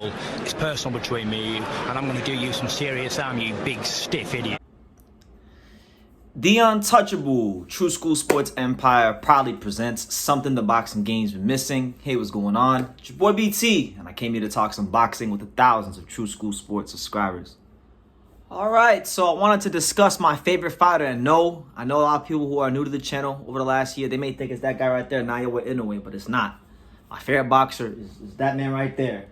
It's personal between me and you, and I'm going to do you some serious harm, you big stiff idiot. The Untouchable True School Sports Empire proudly presents something the boxing game's been missing. Hey, what's going on? It's your boy BT, and I came here to talk some boxing with the thousands of True School Sports subscribers. Alright, so I wanted to discuss my favorite fighter, and no, I know a lot of people who are new to the channel over the last year, they may think it's that guy right there, Ioka, but it's not. My favorite boxer is that man right there.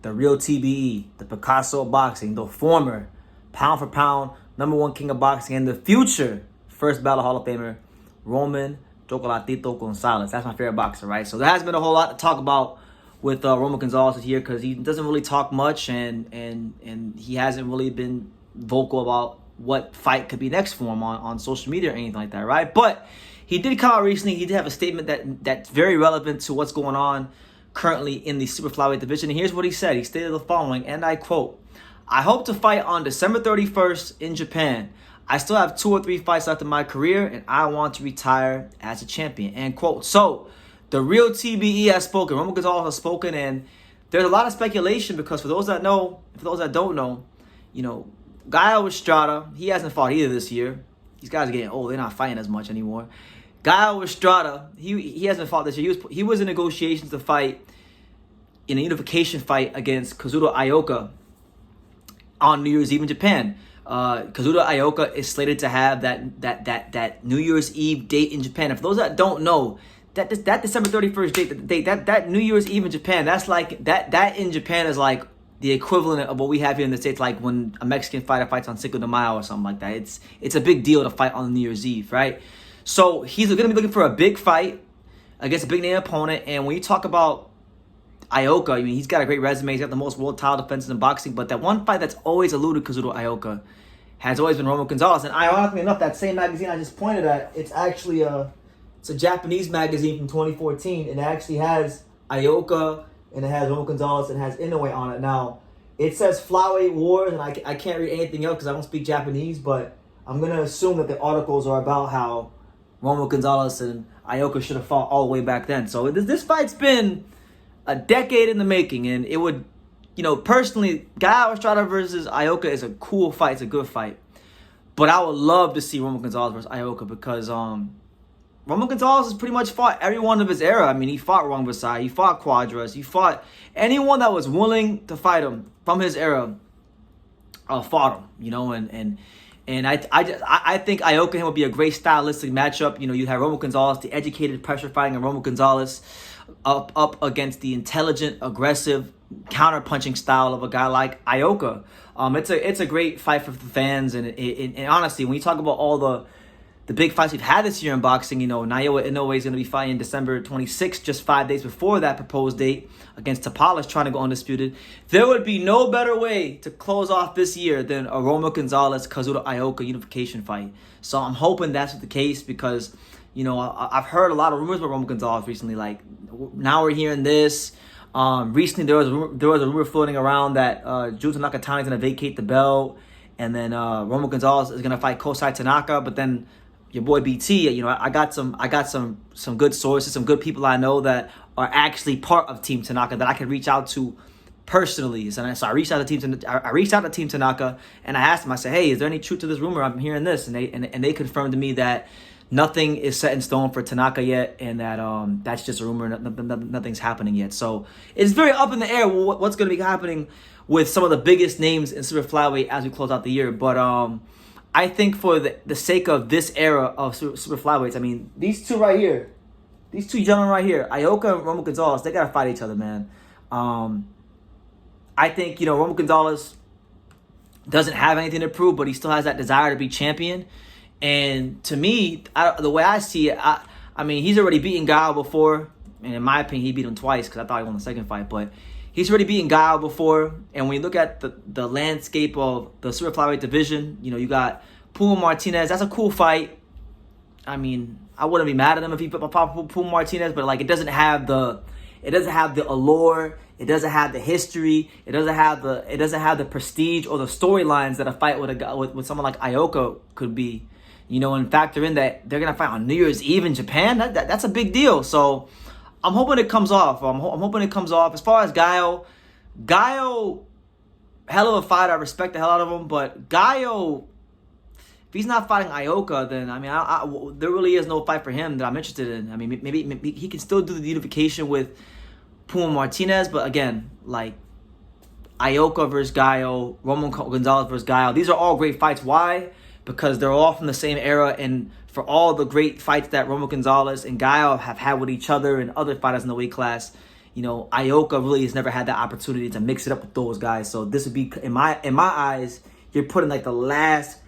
The real TBE, the Picasso of boxing, the former pound for pound #1 king of boxing, and the future first ballot Hall of Famer, Roman Chocolatito Gonzalez. That's my favorite boxer, right? So there has been a whole lot to talk about with Roman Gonzalez here because he doesn't really talk much and he hasn't really been vocal about what fight could be next for him on social media or anything like that, right? But he did come out recently. He did have a statement that's very relevant to what's going on currently in the super flyweight division. And here's what he said. He stated the following, and I quote, "I hope to fight on December 31st in Japan. I still have 2 or 3 fights left in my career, and I want to retire as a champion." End quote. So the real TBE has spoken. Roman Gonzalez has spoken, and there's a lot of speculation because for those that know, for those that don't know, you know, Gaio Estrada, he hasn't fought either this year. These guys are getting old. They're not fighting as much anymore. Gaio Estrada, he hasn't fought this year. He was in negotiations to fight in a unification fight against Kazuto Ioka on New Year's Eve in Japan. Kazuto Ioka is slated to have that New Year's Eve date in Japan. And for those that don't know, that December 31st date, that New Year's Eve in Japan, that's like that in Japan is like the equivalent of what we have here in the States, like when a Mexican fighter fights on Cinco de Mayo or something like that. It's a big deal to fight on New Year's Eve, right? So he's going to be looking for a big fight against a big name opponent. And when you talk about Ioka, I mean, he's got a great resume. He's got the most world title defenses in boxing. But that one fight that's always eluded Kazuto Ioka has always been Roman Gonzalez. And ironically enough, that same magazine I just pointed at, it's actually it's a Japanese magazine from 2014. And it actually has Ioka and it has Roman Gonzalez and it has Inoue on it. Now, it says Flyweight Wars, and I can't read anything else because I don't speak Japanese, but I'm going to assume that the articles are about how Roman Gonzalez and Ioka should have fought all the way back then. So this fight's been a decade in the making, and it would, you know, personally, Gaio Estrada versus Ioka is a cool fight. It's a good fight. But I would love to see Roman Gonzalez versus Ioka because Roman Gonzalez has pretty much fought everyone of his era. I mean, he fought Wang Basai, he fought Quadras, he fought anyone that was willing to fight him from his era, fought him, you know, and I think Ioka and him would be a great stylistic matchup. You know, you have Roman Gonzalez, the educated pressure fighting, and Roman Gonzalez up against the intelligent, aggressive, counter-punching style of a guy like Ioka. It's a great fight for the fans, and honestly, when you talk about all the big fights we've had this year in boxing, you know, Naoya Inoue is going to be fighting December 26th, just 5 days before that proposed date, against Tapales, trying to go undisputed. There would be no better way to close off this year than a Roman Gonzalez-Kazuto Ioka unification fight. So I'm hoping that's the case because, you know, I've heard a lot of rumors about Roman Gonzalez recently. Like, now we're hearing this. Recently, there was a rumor floating around that Junta Nakatani is going to vacate the belt, and then Roman Gonzalez is going to fight Kosai Tanaka, but then your boy BT, you know, I got some good sources, some good people I know that are actually part of Team Tanaka that I can reach out to personally. So I reached out to Team Tanaka and I asked them. I said, "Hey, is there any truth to this rumor? I'm hearing this," and they confirmed to me that nothing is set in stone for Tanaka yet, and that that's just a rumor. Nothing's happening yet. So it's very up in the air what's going to be happening with some of the biggest names in super flyweight as we close out the year. But I think for the sake of this era of super flyweights, I mean, these two right here, these two gentlemen right here, Ioka and Roman Gonzalez, they got to fight each other, man. I think, you know, Roman Gonzalez doesn't have anything to prove, but he still has that desire to be champion. And to me, the way I see it, I mean, he's already beaten Gaio before. And in my opinion, he beat him twice because I thought he won the second fight. But he's already beaten Gaio before. And when you look at the landscape of the super flyweight division, you know, you got Puma Martinez. That's a cool fight. I mean, I wouldn't be mad at him if he fought Puma Martinez, but like it doesn't have the allure. It doesn't have the history. It doesn't have the prestige or the storylines that a fight with someone like Ioka could be. You know, and factor in that they're gonna fight on New Year's Eve in Japan. That's a big deal. So I'm hoping it comes off. I'm hoping it comes off. As far as Gaio Gaio, hell of a fighter. I respect the hell out of him, but Gaio, if he's not fighting Ioka, then I mean, there really is no fight for him that I'm interested in. I mean, maybe he can still do the unification with Puma Martinez, but again, like Ioka versus Gaio, Roman Gonzalez versus Gaio, these are all great fights. Why? Because they're all from the same era, and for all the great fights that Roman Gonzalez and Gaio have had with each other and other fighters in the weight class, you know, Ioka really has never had that opportunity to mix it up with those guys. So this would be, in my eyes, you're putting like the last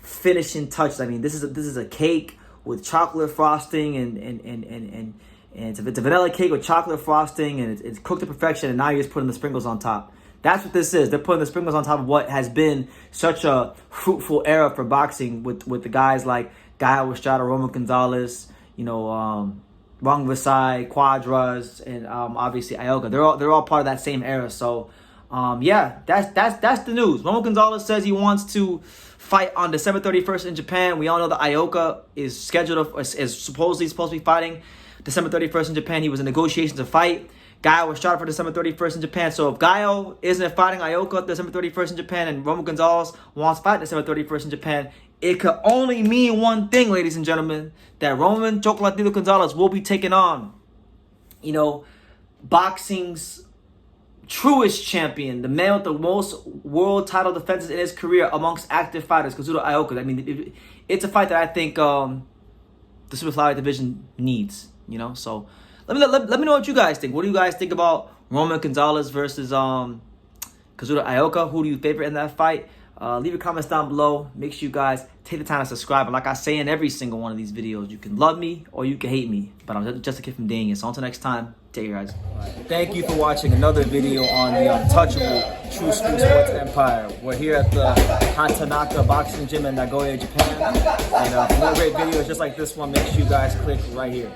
finishing touch. I mean, this is a cake with chocolate frosting and it's a vanilla cake with chocolate frosting, and it's cooked to perfection, and now you're just putting the sprinkles on top. That's what this is. They're putting the sprinkles on top of what has been such a fruitful era for boxing with the guys like Gaio Estrada, Roman Gonzalez, you know, Rung Visai, Quadras, and obviously Ioka. They're all part of that same era. So yeah, that's the news. Roman Gonzalez says he wants to fight on December 31st in Japan. We all know that Ioka is supposed to be fighting December 31st in Japan. He was in negotiations to fight. Gaio was shot for December 31st in Japan. So if Gaio isn't fighting Ioka December 31st in Japan and Roman Gonzalez wants to fight December 31st in Japan, it could only mean one thing, ladies and gentlemen, that Roman Chocolatito Gonzalez will be taking on, you know, boxing's truest champion, the man with the most world title defenses in his career amongst active fighters, Kazuto Ioka. I mean, it's a fight that I think the super flyweight division needs, you know. So let me know what you guys think. What do you guys think about Roman Gonzalez versus Kazuto Ioka? Who do you favorite in that fight? Leave your comments down below. Make sure you guys take the time to subscribe. And like I say in every single one of these videos, you can love me or you can hate me, but I'm just a kid from Daniel. So until next time, take care, guys. Thank you for watching another video on the untouchable True School Sports Empire. We're here at the Hatanaka Boxing Gym in Nagoya, Japan. And for more great videos just like this one, make sure you guys click right here.